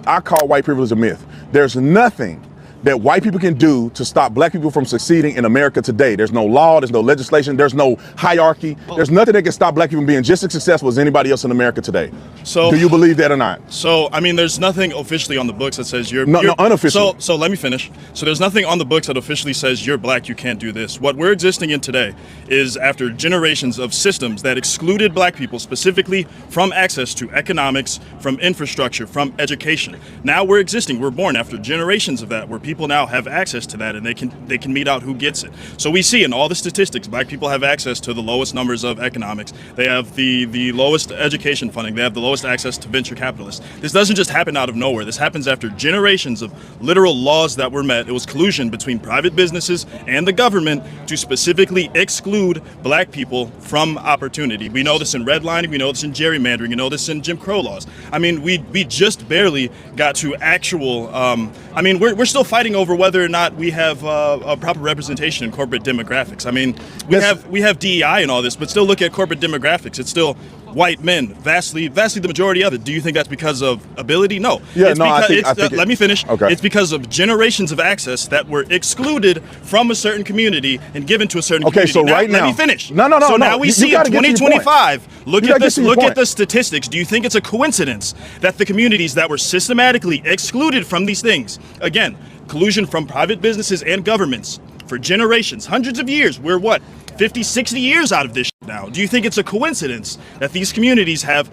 I call white privilege a myth. There's nothing that white people can do to stop black people from succeeding in America today. There's no law, there's no legislation, there's no hierarchy. There's nothing that can stop black people from being just as successful as anybody else in America today. So, do you believe that or not? So, I mean, there's nothing officially on the books that says you're... No, unofficially. So let me finish. So there's nothing on the books that officially says you're black, you can't do this. What we're existing in today is after generations of systems that excluded black people specifically from access to economics, from infrastructure, from education. Now we're existing, we're born after generations of that, where people now have access to that and they can meet out who gets it. So we see in all the statistics, black people have access to the lowest numbers of economics. They have the lowest education funding. They have the lowest access to venture capitalists. This doesn't just happen out of nowhere. This happens after generations of literal laws that were met. It was collusion between private businesses and the government to specifically exclude black people from opportunity. We know this in redlining. We know this in gerrymandering. We know this in Jim Crow laws. I mean, we just barely got to actual, I mean, we're still fighting over whether or not we have a proper representation in corporate demographics. I mean, we have DEI and all this, but still look at corporate demographics. It's still white men, vastly the majority of it. Do you think that's because of ability? No. Yeah, it's no, because let me finish. Okay. It's because of generations of access that were excluded from a certain community and given to a certain community. So right now, let me finish. No. So now we see in 2025. Look at this. Look point. at the statistics. Do you think it's a coincidence that the communities that were systematically excluded from these things, again, collusion from private businesses and governments for generations, hundreds of years, we're what, 50, 60 years out of this now. Do you think it's a coincidence that these communities have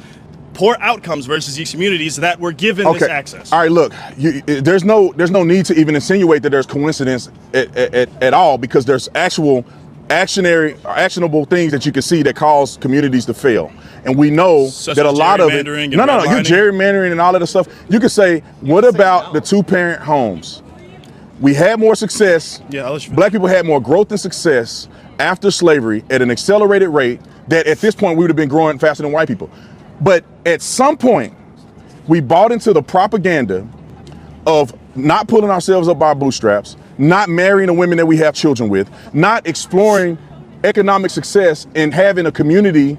poor outcomes versus these communities that were given this access? All right, look, there's no need to even insinuate that there's coincidence at all, because there's actual actionable things that you can see that cause communities to fail. And we know that a lot of it, you're gerrymandering and all of the stuff. You could say, what about the two-parent homes? We had more success. Black people had more growth and success after slavery at an accelerated rate that at this point we would have been growing faster than white people. But at some point, we bought into the propaganda of not pulling ourselves up by our bootstraps, not marrying the women that we have children with, not exploring economic success and having a community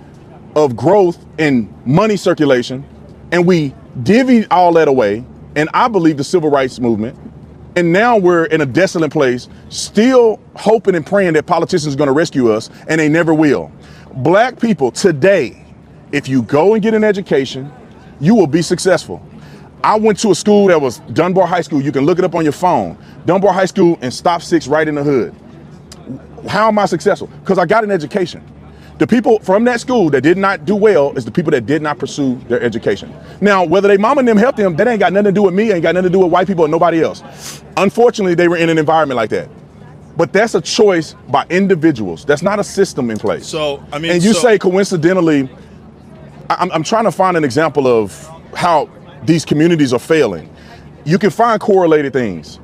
of growth and money circulation. And we divvied all that away. And I believe the civil rights movement. And now we're in a desolate place, still hoping and praying that politicians are going to rescue us, and they never will. Black people today, if you go and get an education, you will be successful. I went to a school that was Dunbar High School. You can look it up on your phone. Dunbar High School and Stop 6 right in the hood. How am I successful? Because I got an education. The people from that school that did not do well is the people that did not pursue their education. Now, whether they mom and them helped them, that ain't got nothing to do with me, ain't got nothing to do with white people or nobody else. Unfortunately, they were in an environment like that. But that's a choice by individuals. That's not a system in place. So, I mean, and you say coincidentally, I'm trying to find an example of how these communities are failing. You can find correlated things.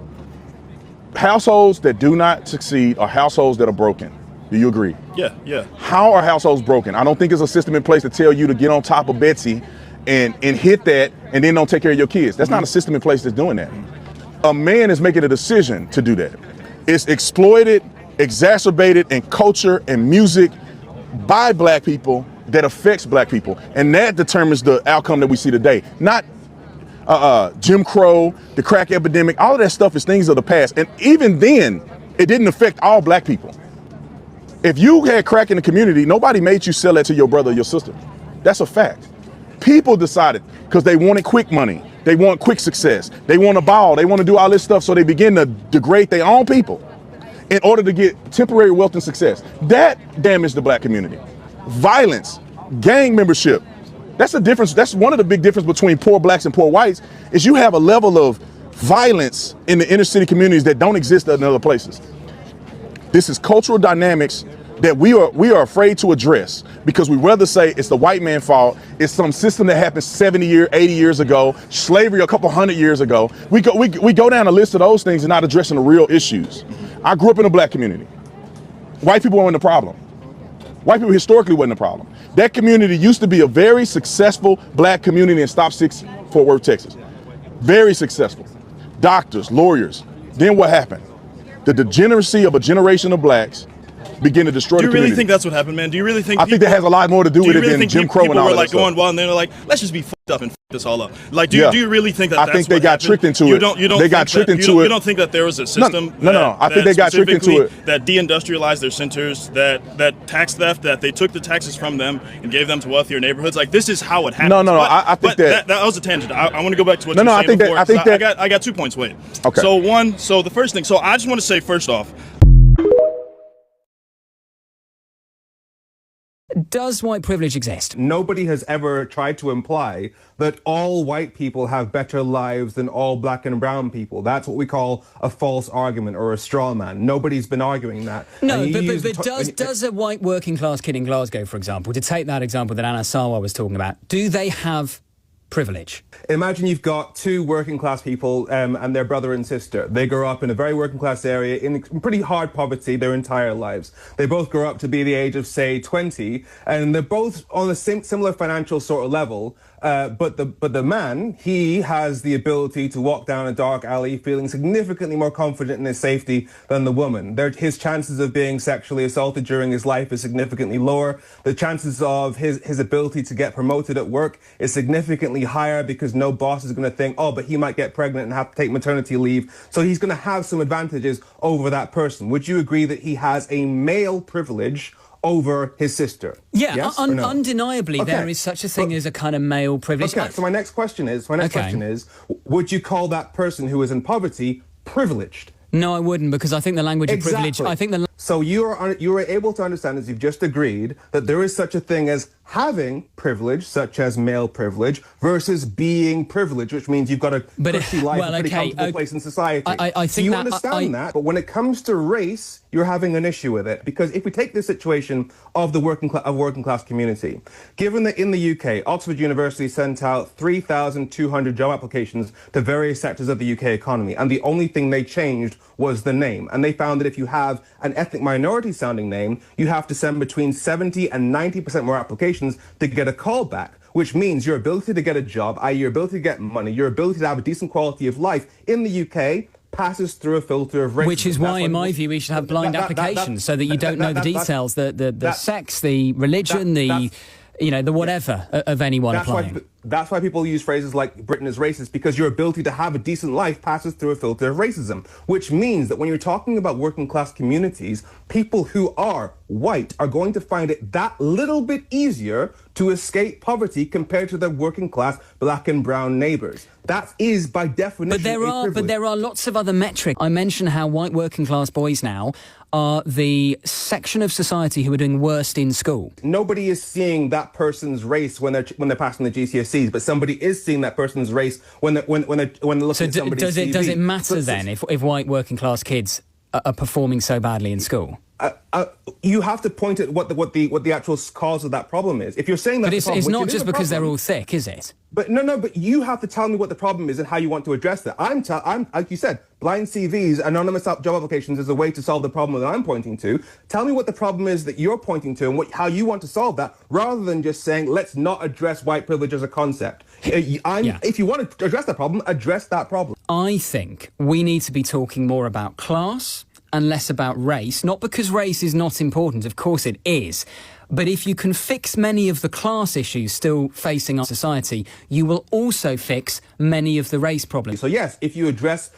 Households that do not succeed are households that are broken. Do you agree? Yeah. How are households broken? I don't think there's a system in place to tell you to get on top of Betsy and hit that and then don't take care of your kids. That's not a system in place that's doing that. A man is making a decision to do that. It's exploited, exacerbated in culture and music by black people that affects black people. And that determines the outcome that we see today. Not Jim Crow, the crack epidemic, all of that stuff is things of the past. And even then, it didn't affect all black people. If you had crack in the community, nobody made you sell that to your brother or your sister. That's a fact. People decided because they wanted quick money. They want quick success. They want a ball. They want to do all this stuff. So they begin to degrade their own people in order to get temporary wealth and success. That damaged the black community. Violence, gang membership. That's the difference. That's one of the big differences between poor blacks and poor whites is you have a level of violence in the inner city communities that don't exist in other places. This is cultural dynamics that we are afraid to address because we rather say it's the white man's fault. It's some system that happened 70 years, 80 years ago, slavery a couple hundred years ago. We go down a list of those things and not addressing the real issues. I grew up in a black community. White people weren't the problem. White people historically wasn't the problem. That community used to be a very successful black community in Stop 6, Fort Worth, Texas. Very successful. Doctors, lawyers. Then what happened? The degeneracy of a generation of blacks begin to destroy Do the you really community. think that's what happened, man? Do you really think? I think that has a lot more to do with it really than think Jim Crow people and all were of like that stuff. going wild, and they're like, let's just be fucked up and fuck this all up? Like, do you really think that? I that's think they what got happened? tricked into you it. Don't, you don't they think got tricked that, into it. You don't think that there was a system? No. I think they got tricked into it. That deindustrialized their centers, that tax theft, that they took the taxes from them and gave them to wealthier neighborhoods. Like, this is how it happened. No. I think that was a tangent. I want to go back to what you were I saying think before. I got 2 points. Wait. Okay. So the first thing. So I just want to say first off. Does white privilege exist? Nobody has ever tried to imply that all white people have better lives than all black and brown people. That's what we call a false argument or a straw man. Nobody's been arguing that. No, but does a white working class kid in Glasgow, for example, to take that example that Anna Sarwar was talking about, do they have privilege? Imagine you've got two working class people and their brother and sister. They grow up in a very working class area in pretty hard poverty their entire lives. They both grow up to be the age of, say, 20, and they're both on a similar financial sort of level. But the man, he has the ability to walk down a dark alley feeling significantly more confident in his safety than the woman. His chances of being sexually assaulted during his life is significantly lower. The chances of his ability to get promoted at work is significantly higher because no boss is going to think, oh, but he might get pregnant and have to take maternity leave. So he's going to have some advantages over that person. Would you agree that he has a male privilege over his sister? Yeah, yes or no? Undeniably, okay. There is such a thing as a kind of male privilege. Okay, so my next question is, would you call that person who is in poverty privileged? No, I wouldn't, because I think the language of privilege... So you are able to understand, as you've just agreed, that there is such a thing as having privilege, such as male privilege, versus being privileged, which means you've got a cushy life, a pretty comfortable place in society. I think so you understand that, but when it comes to race, you're having an issue with it. Because if we take the situation of the working class community, given that in the UK, Oxford University sent out 3,200 job applications to various sectors of the UK economy, and the only thing they changed was the name. And they found that if you have an ethnic minority sounding name, you have to send between 70 and 90% more applications to get a call back, which means your ability to get a job, i.e. your ability to get money, your ability to have a decent quality of life in the UK passes through a filter of racism. Which is why, in my view, we should have blind applications so that you don't know the details, the sex, the religion, the whatever of anyone applying. That's why people use phrases like Britain is racist, because your ability to have a decent life passes through a filter of racism, which means that when you're talking about working class communities, people who are white are going to find it that little bit easier to escape poverty compared to their working class black and brown neighbours. That is by definition But there are lots of other metrics. I mentioned how white working class boys now are the section of society who are doing worst in school. Nobody is seeing that person's race when they're passing the GCSEs, but somebody is seeing that person's race when they're looking at somebody's CV. Does it matter then if white working class kids are performing so badly in school? You have to point at what the actual cause of that problem is. If you're saying that, but it's not just because they're all thick, is it? But but you have to tell me what the problem is and how you want to address that. I'm like you said, blind CVs, anonymous job applications is a way to solve the problem that I'm pointing to. Tell me what the problem is that you're pointing to and how you want to solve that, rather than just saying let's not address white privilege as a concept. If you want to address that problem, address that problem. I think we need to be talking more about class and less about race, not because race is not important, of course it is, but if you can fix many of the class issues still facing our society, you will also fix many of the race problems. So yes, if you address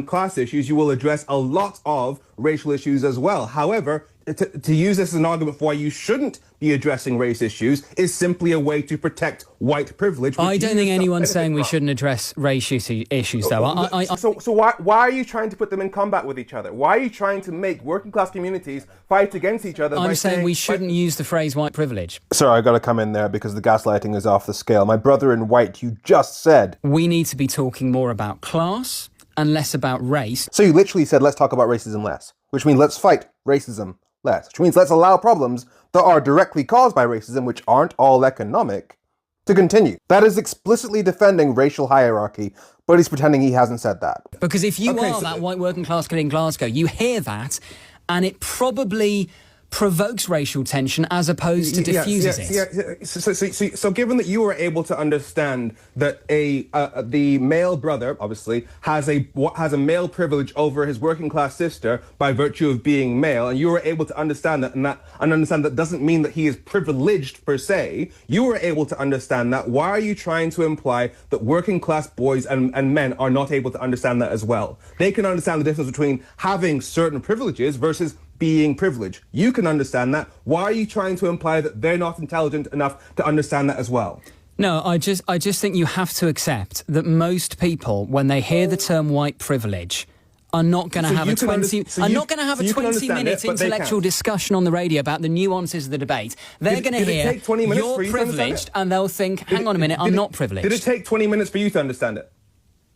class issues, you will address a lot of racial issues as well. However, to use this as an argument for why you shouldn't be addressing race issues is simply a way to protect white privilege. I don't think anyone's saying we shouldn't address race issues, though. So why are you trying to put them in combat with each other? Why are you trying to make working class communities fight against each other? I'm saying we shouldn't use the phrase white privilege. Sorry, I got to come in there because the gaslighting is off the scale. My brother in white, you just said. We need to be talking more about class and less about race. So you literally said, let's talk about racism less, which means let's fight racism less, which means let's allow problems that are directly caused by racism, which aren't all economic, to continue. That is explicitly defending racial hierarchy, but he's pretending he hasn't said that. Because if you are that white working class kid in Glasgow, you hear that, and it probably provokes racial tension as opposed to diffuses it. So given that you were able to understand that the male brother obviously has a male privilege over his working class sister by virtue of being male, and you were able to understand that, and understand that doesn't mean that he is privileged per se. You were able to understand that. Why are you trying to imply that working class boys and men are not able to understand that as well? They can understand the difference between having certain privileges versus being privileged. You can understand that. Why are you trying to imply that they're not intelligent enough to understand that as well? No, I just think you have to accept that most people, when they hear the term white privilege, are not going to have a 20-minute intellectual discussion on the radio about the nuances of the debate. They're going to hear you're privileged, and they'll think, hang on a minute, I'm not privileged. Did it take 20 minutes for you to understand it?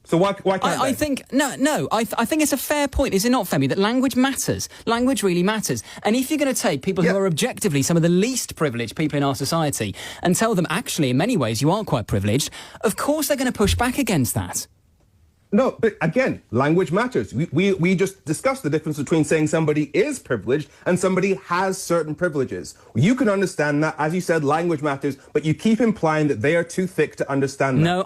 So why can't I think I think it's a fair point, is it not, Femi, that language matters. Language really matters. And if you're going to take people who are objectively some of the least privileged people in our society and tell them, actually, in many ways, you aren't quite privileged, of course they're going to push back against that. No, but again, language matters. We just discussed the difference between saying somebody is privileged and somebody has certain privileges. You can understand that, as you said, language matters, but you keep implying that they are too thick to understand that. No,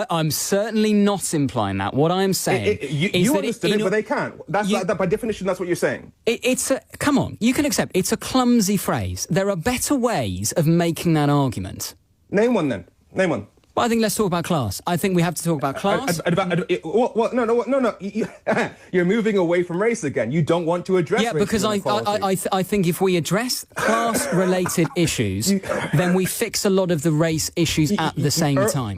I'm certainly not implying that. What I'm saying is you that understood it, but they can't. By definition, that's what you're saying. Come on, you can accept it's a clumsy phrase. There are better ways of making that argument. Name one then. Name one. Well, I think let's talk about class. I think we have to talk about class. No. You're moving away from race again. You don't want to address race. Yeah, because I think if we address class-related issues, then we fix a lot of the race issues at the same time.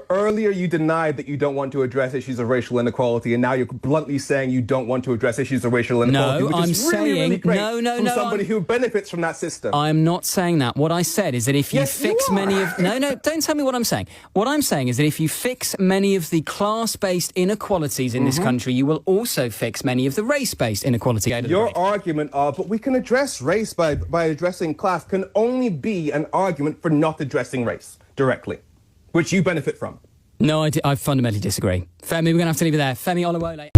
Earlier, you denied that you don't want to address issues of racial inequality, and now you're bluntly saying you don't want to address issues of racial inequality. No, which I'm is really, saying really great no. Somebody who benefits from that system. I'm not saying that. What I said is that if you fix many of don't tell me what I'm saying. What I'm saying is that if you fix many of the class-based inequalities in this country, you will also fix many of the race-based inequality. Your argument but we can address race by addressing class can only be an argument for not addressing race directly, which you benefit from. No, I fundamentally disagree. Femi, we're going to have to leave it there. Femi Olawole.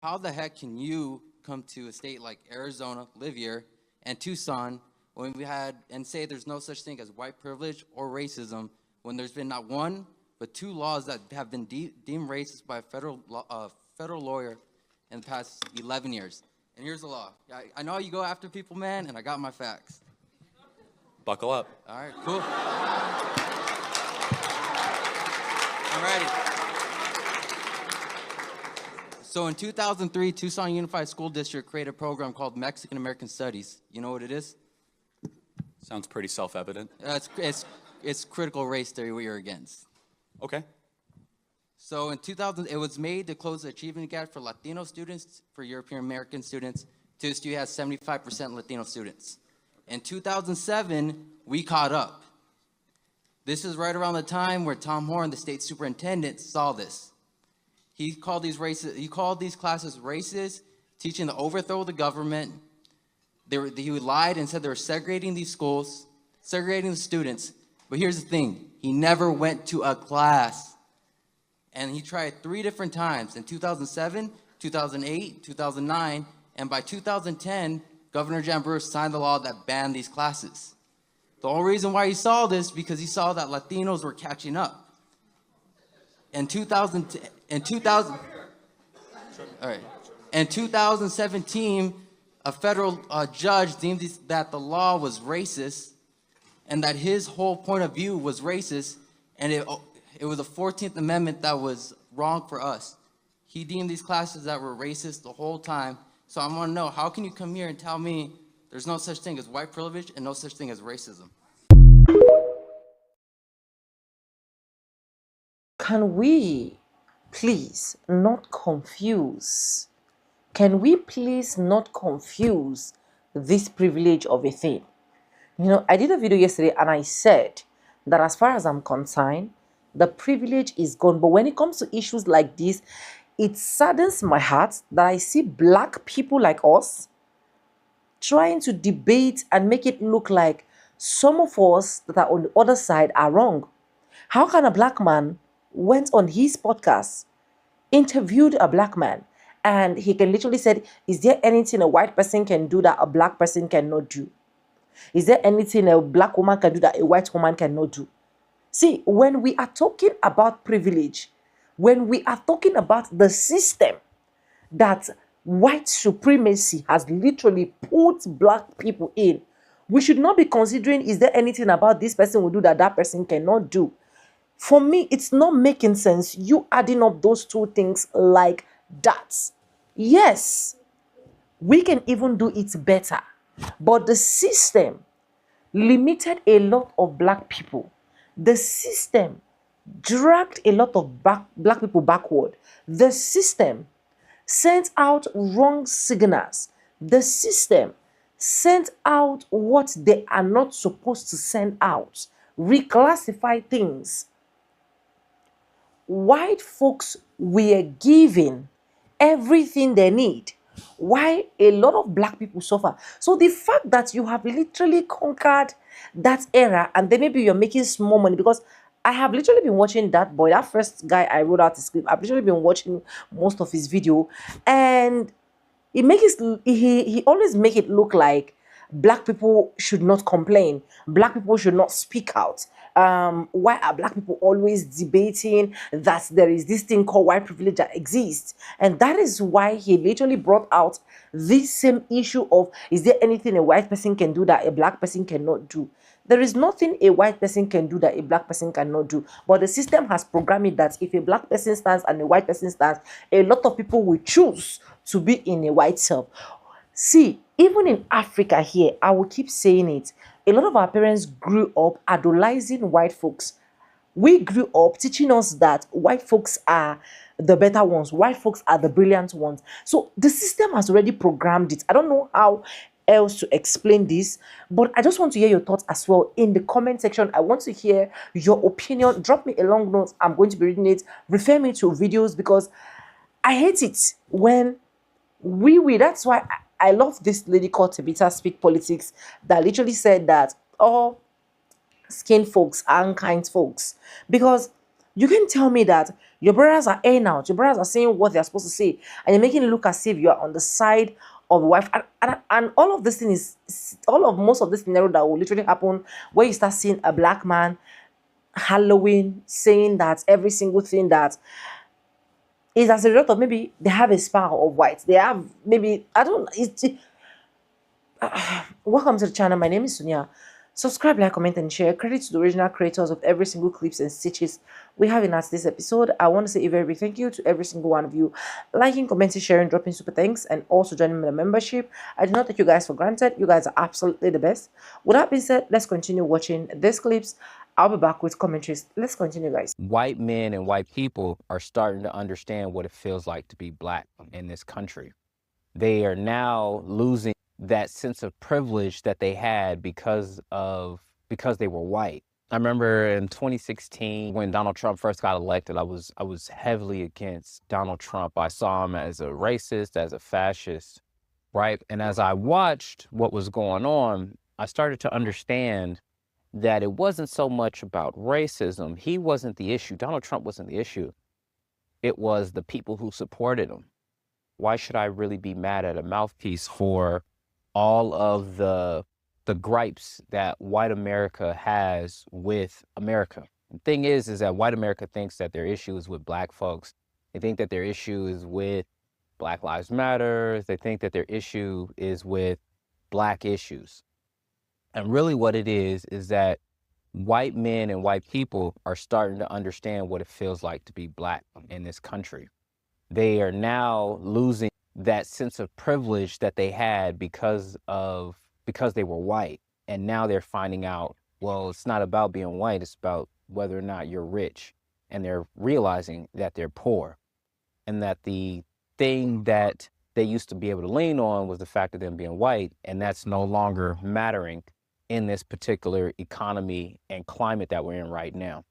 How the heck can you come to a state like Arizona, live here, and Tucson, when we had, and say there's no such thing as white privilege or racism, when there's been not one, but two laws that have been deemed racist by a federal lawyer in the past 11 years. And here's the law. I know you go after people, man, and I got my facts. Buckle up. All right, cool. I'm ready. So in 2003, Tucson Unified School District created a program called Mexican American Studies. You know what it is? Sounds pretty self-evident. It's critical race theory what you're against. Okay. So in 2000, it was made to close the achievement gap for Latino students, for European American students. TUSU has 75% Latino students. In 2007, we caught up. This is right around the time where Tom Horn, the state superintendent, saw this. He called these classes racist, teaching the overthrow of the government. He lied and said they were segregating these schools, segregating the students. But here's the thing, he never went to a class. And he tried 3 different times, in 2007, 2008, 2009, and by 2010, Governor Jambrus signed the law that banned these classes. The only reason why he saw this, because he saw that Latinos were catching up. In 2017, a federal judge deemed that the law was racist and that his whole point of view was racist, and it was the 14th Amendment that was wrong for us. He deemed these classes that were racist the whole time. So I want to know, how can you come here and tell me there's no such thing as white privilege and no such thing as racism? Can we please not confuse? Can we please not confuse this privilege of a thing? You know, I did a video yesterday and I said that as far as I'm concerned, the privilege is gone. But when it comes to issues like this, it saddens my heart that I see black people like us trying to debate and make it look like some of us that are on the other side are wrong. How can a black man went on his podcast, interviewed a black man, And he can literally say, is there anything a white person can do that a black person cannot do? Is there anything a black woman can do that a white woman cannot do? See, when we are talking about privilege, when we are talking about the system that white supremacy has literally put black people in, we should not be considering, is there anything about this person will do that that person cannot do? For me, it's not making sense. You adding up those two things like that. Yes, we can even do it better. But the system limited a lot of black people. The system dragged a lot of black people backward. The system sent out wrong signals. The system sent out what they are not supposed to send out. Reclassify things. White folks were given everything they need, why a lot of black people suffer. So the fact that you have literally conquered that era, and then maybe you're making small money, because I have literally been watching that boy, that first guy I wrote out his script. I've literally been watching most of his video, and he always make it look like black people should not complain, black people should not speak out. Why are black people always debating that there is this thing called white privilege that exists? And that is why he literally brought out this same issue of, is there anything a white person can do that a black person cannot do? There is nothing a white person can do that a black person cannot do. But the system has programmed it that if a black person stands and a white person stands, a lot of people will choose to be in a white self. See, even in Africa here, I will keep saying it, a lot of our parents grew up idolizing white folks. We grew up teaching us that white folks are the better ones, white folks are the brilliant ones. So the system has already programmed it. I don't know how else to explain this, but I just want to hear your thoughts as well in the comment section. I want to hear your opinion. Drop me a long note. I'm going to be reading it. Refer me to videos, because I hate it when that's why I love this lady called Tabitha Speak Politics, that literally said that all skin folks are unkind folks. Because you can tell me that your brothers are airing out, your brothers are saying what they're supposed to say, and you're making it look as if you are on the side of wife. And all of this thing most of this scenario that will literally happen where you start seeing a black man Halloween saying that every single thing that is as a result of, maybe they have a spark of white. They have maybe, I don't welcome to the channel. My name is Sonia. Subscribe, like, comment, and share. Credit to the original creators of every single clips and stitches we have in this episode. I want to say a very big thank you to every single one of you liking, commenting, sharing, dropping super thanks, and also joining me in the membership. I do not take you guys for granted. You guys are absolutely the best. With that being said, let's continue watching these clips. I'll be back with commentaries. Let's continue, guys. White men and white people are starting to understand what it feels like to be black in this country. They are now losing that sense of privilege that they had because they were white. I remember in 2016 when Donald Trump first got elected, I was heavily against Donald Trump. I saw him as a racist, as a fascist, right? And as I watched what was going on, I started to understand that it wasn't so much about racism. He wasn't the issue. Donald Trump wasn't the issue. It was the people who supported him. Why should I really be mad at a mouthpiece for all of the gripes that white America has with America? The thing is that white America thinks that their issue is with black folks. They think that their issue is with Black Lives Matter. They think that their issue is with black issues. And really what it is that white men and white people are starting to understand what it feels like to be black in this country. They are now losing that sense of privilege that they had because they were white. And now they're finding out, well, it's not about being white, it's about whether or not you're rich. And they're realizing that they're poor, and that the thing that they used to be able to lean on was the fact of them being white, and that's no longer mattering in this particular economy and climate that we're in right now.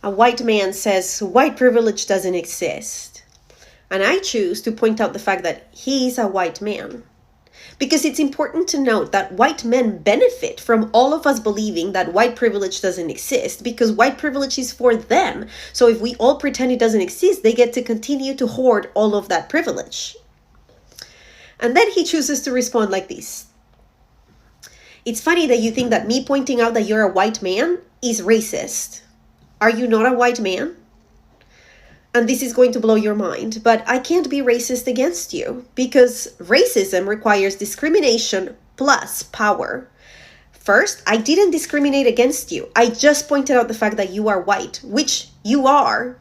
A white man says white privilege doesn't exist. And I choose to point out the fact that he's a white man. Because it's important to note that white men benefit from all of us believing that white privilege doesn't exist, because white privilege is for them. So if we all pretend it doesn't exist, they get to continue to hoard all of that privilege. And then he chooses to respond like this. It's funny that you think that me pointing out that you're a white man is racist. Are you not a white man? And this is going to blow your mind, but I can't be racist against you, because racism requires discrimination plus power. First, I didn't discriminate against you. I just pointed out the fact that you are white, which you are.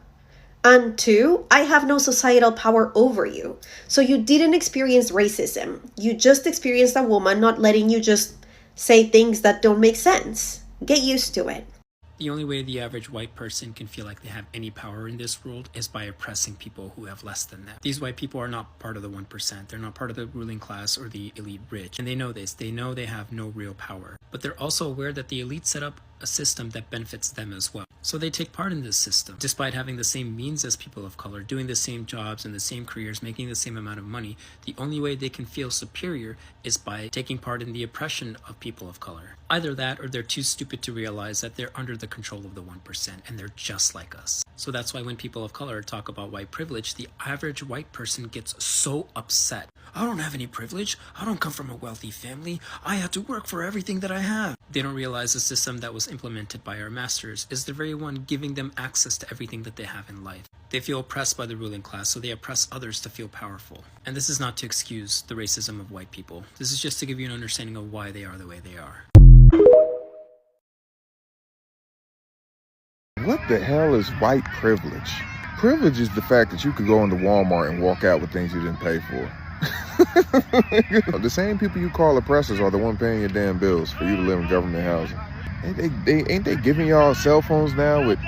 And two, I have no societal power over you. So you didn't experience racism. You just experienced a woman not letting you just say things that don't make sense. Get used to it. The only way the average white person can feel like they have any power in this world is by oppressing people who have less than them. These white people are not part of the 1%. They're not part of the ruling class or the elite rich. And they know this. They know they have no real power. But they're also aware that the elite set up a system that benefits them as well. So they take part in this system, despite having the same means as people of color, doing the same jobs and the same careers, making the same amount of money. The only way they can feel superior is by taking part in the oppression of people of color. Either that, or they're too stupid to realize that they're under the control of the 1% and they're just like us. So that's why when people of color talk about white privilege, the average white person gets so upset. I don't have any privilege. I don't come from a wealthy family. I had to work for everything that I have. They don't realize the system that was implemented by our masters is the very one giving them access to everything that they have in life. They feel oppressed by the ruling class, so they oppress others to feel powerful. And this is not to excuse the racism of white people. This is just to give you an understanding of why they are the way they are. What the hell is white privilege? Privilege is the fact that you could go into Walmart and walk out with things you didn't pay for. The same people you call oppressors are the one paying your damn bills for you to live in government housing. Ain't they giving y'all cell phones now with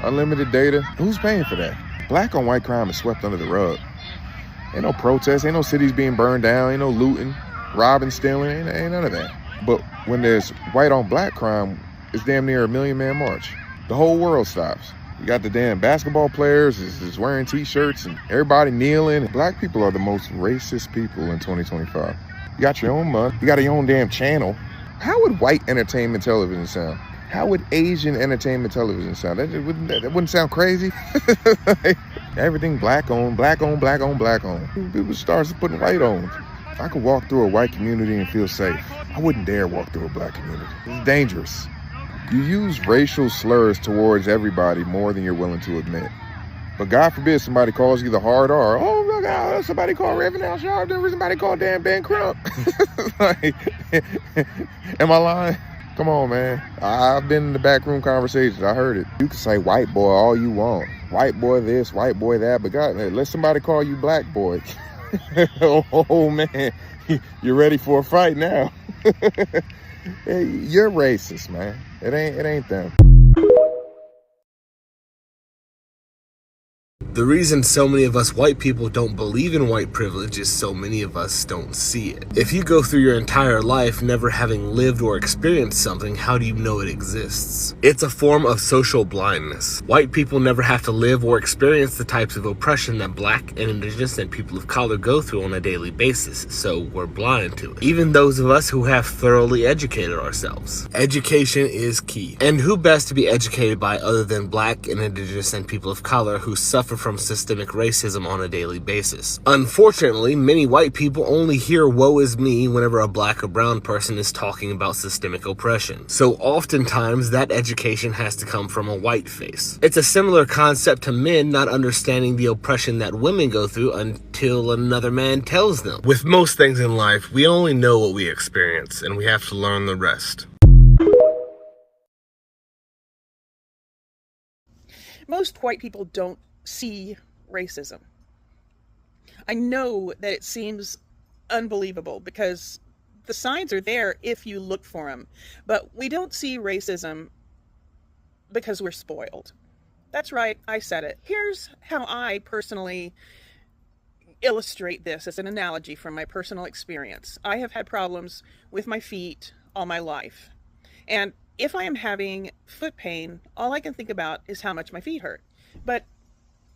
unlimited data? Who's paying for that? Black on white crime is swept under the rug. Ain't no protests, ain't no cities being burned down, ain't no looting, robbing, stealing, ain't none of that. But when there's white on black crime, it's damn near a million-man march. The whole world stops. You got the damn basketball players is wearing t-shirts and everybody kneeling. Black people are the most racist people in 2025. You got your own money. You got your own damn channel. How would white entertainment television sound? How would Asian entertainment television sound? That wouldn't sound crazy. Everything black on, black on, black on, black on. People start putting white on. If I could walk through a white community and feel safe, I wouldn't dare walk through a black community. It's dangerous. You use racial slurs towards everybody more than you're willing to admit. But God forbid somebody calls you the hard R. Oh my God, somebody called Reverend Al Sharpton, somebody called Dan Ben Crump. Like, am I lying? Come on, man. I've been in the backroom conversations. I heard it. You can say white boy all you want. White boy this, white boy that. But God, let somebody call you black boy. Oh man, you're ready for a fight now. Hey, you're racist, man. It ain't them. The reason so many of us white people don't believe in white privilege is so many of us don't see it. If you go through your entire life never having lived or experienced something, how do you know it exists? It's a form of social blindness. White people never have to live or experience the types of oppression that black and indigenous and people of color go through on a daily basis, so we're blind to it. Even those of us who have thoroughly educated ourselves. Education is key. And who best to be educated by other than black and indigenous and people of color who suffer from systemic racism on a daily basis. Unfortunately, many white people only hear woe is me whenever a black or brown person is talking about systemic oppression. So oftentimes that education has to come from a white face. It's a similar concept to men not understanding the oppression that women go through until another man tells them. With most things in life, we only know what we experience and we have to learn the rest. Most white people don't see racism. I know that it seems unbelievable because the signs are there if you look for them, but we don't see racism because we're spoiled. That's right, I said it. Here's how I personally illustrate this as an analogy from my personal experience. I have had problems with my feet all my life, and if I am having foot pain, all I can think about is how much my feet hurt. But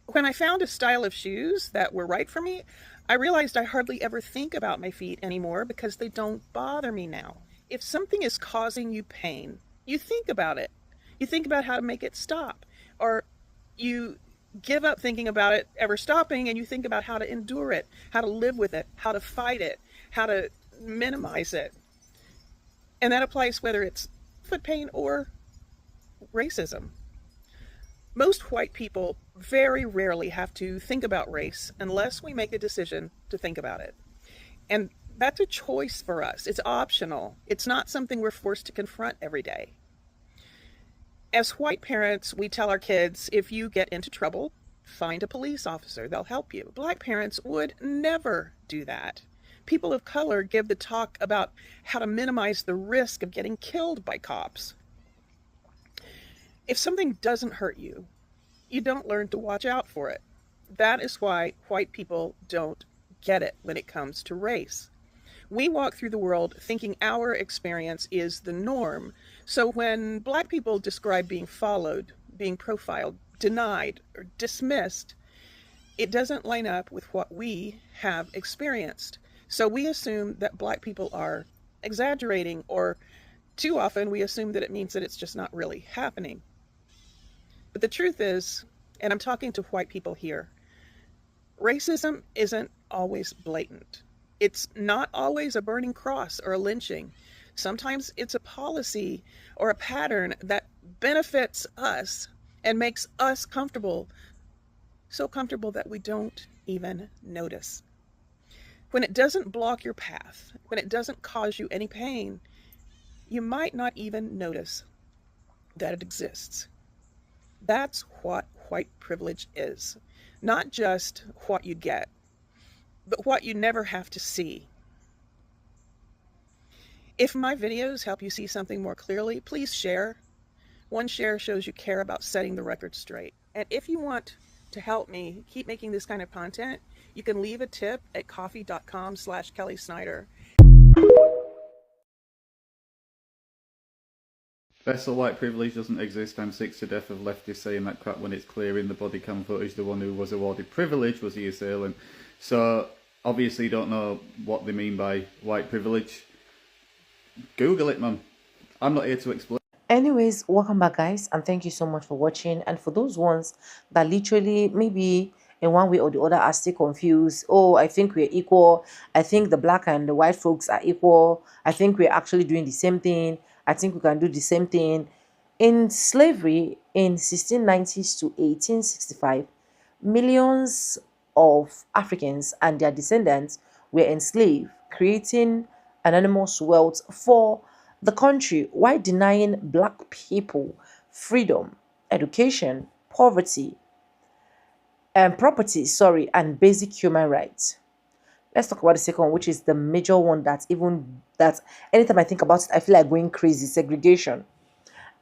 when I found a style of shoes that were right for me, I realized I hardly ever think about my feet anymore because they don't bother me now. If something is causing you pain, you think about it. You think about how to make it stop. Or you give up thinking about it ever stopping and you think about how to endure it, how to live with it, how to fight it, how to minimize it. And that applies whether it's foot pain or racism. Most white people very rarely have to think about race unless we make a decision to think about it. And that's a choice for us. It's optional. It's not something we're forced to confront every day. As white parents, we tell our kids, if you get into trouble, find a police officer. They'll help you. Black parents would never do that. People of color give the talk about how to minimize the risk of getting killed by cops. If something doesn't hurt you, you don't learn to watch out for it. That is why white people don't get it when it comes to race. We walk through the world thinking our experience is the norm. So when Black people describe being followed, being profiled, denied, or dismissed, it doesn't line up with what we have experienced. So we assume that Black people are exaggerating, or too often we assume that it means that it's just not really happening. But the truth is, and I'm talking to white people here, racism isn't always blatant. It's not always a burning cross or a lynching. Sometimes it's a policy or a pattern that benefits us and makes us comfortable, so comfortable that we don't even notice. When it doesn't block your path, when it doesn't cause you any pain, you might not even notice that it exists. That's what white privilege is. Not just what you get, but what you never have to see. If my videos help you see something more clearly, please share. One share shows you care about setting the record straight. And if you want to help me keep making this kind of content, you can leave a tip at coffee.com/Kelly Snyder. Vessel white privilege doesn't exist. I'm sick to death of leftists saying that crap when it's clear in the body cam footage the one who was awarded privilege was the assailant. So obviously don't know what they mean by white privilege. Google it, man. I'm not here to explain. Anyways, welcome back, guys, and thank you so much for watching. And for those ones that literally maybe in one way or the other are still confused, oh, I think we're equal, I think the black and the white folks are equal, I think we're actually doing the same thing, I think we can do the same thing. In slavery in 1690s to 1865, millions of Africans and their descendants were enslaved, creating anonymous wealth for the country while denying black people freedom, education, poverty, and property, and basic human rights. Let's talk about the second one, which is the major one that anytime I think about it, I feel like going crazy: segregation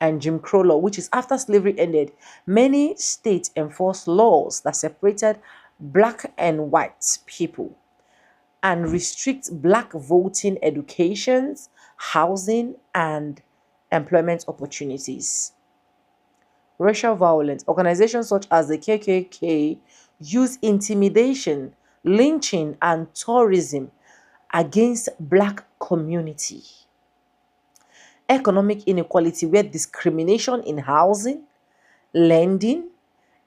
and Jim Crow law, which is after slavery ended, many states enforced laws that separated black and white people and restrict black voting, educations, housing, and employment opportunities. Racial violence. Organizations such as the KKK use intimidation, lynching, and tourism against black community. Economic inequality, where discrimination in housing, lending,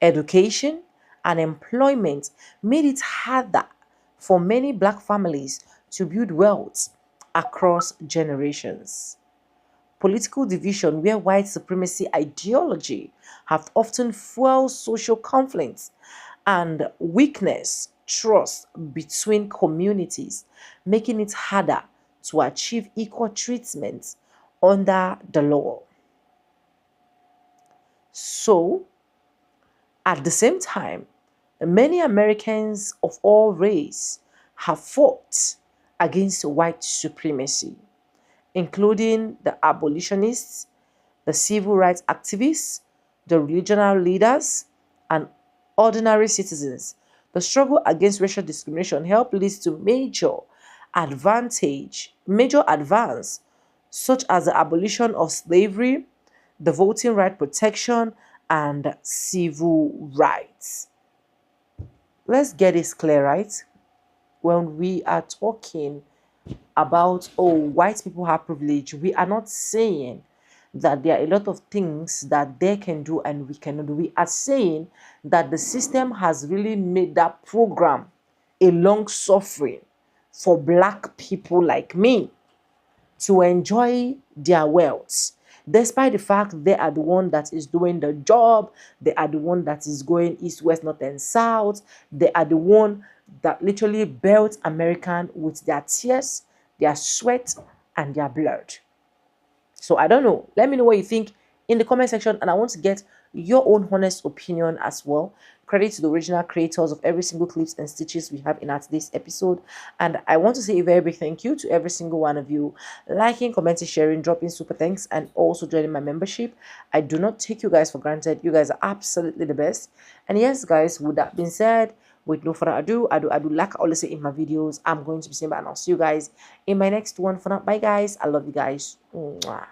education, and employment made it harder for many black families to build wealth across generations. Political division, where white supremacy ideology have often fueled social conflicts and weakness trust between communities, making it harder to achieve equal treatment under the law. So, at the same time, many Americans of all races have fought against white supremacy, including the abolitionists, the civil rights activists, the religional leaders, and ordinary citizens. The struggle against racial discrimination helped lead to major advance, such as the abolition of slavery, the voting right protection, and civil rights. Let's get this clear, right? when we are talking about, oh, white people have privilege, we are not saying that there are a lot of things that they can do and we cannot do. We are saying that the system has really made that program a long suffering for black people like me to enjoy their wealth, despite the fact they are the one that is doing the job, they are the one that is going east, west, north, and south, they are the one that literally built American with their tears, their sweat, and their blood. So I don't know. Let me know what you think in the comment section, and I want to get your own honest opinion as well. Credit to the original creators of every single clips and stitches we have in our today's episode. And I want to say a very big thank you to every single one of you liking, commenting, sharing, dropping super thanks, and also joining my membership. I do not take you guys for granted. You guys are absolutely the best. And yes, guys, with that being said, with no further ado, like I always say in my videos, I'm going to be saying bye, and I'll see you guys in my next one. For now, bye guys. I love you guys. Mwah.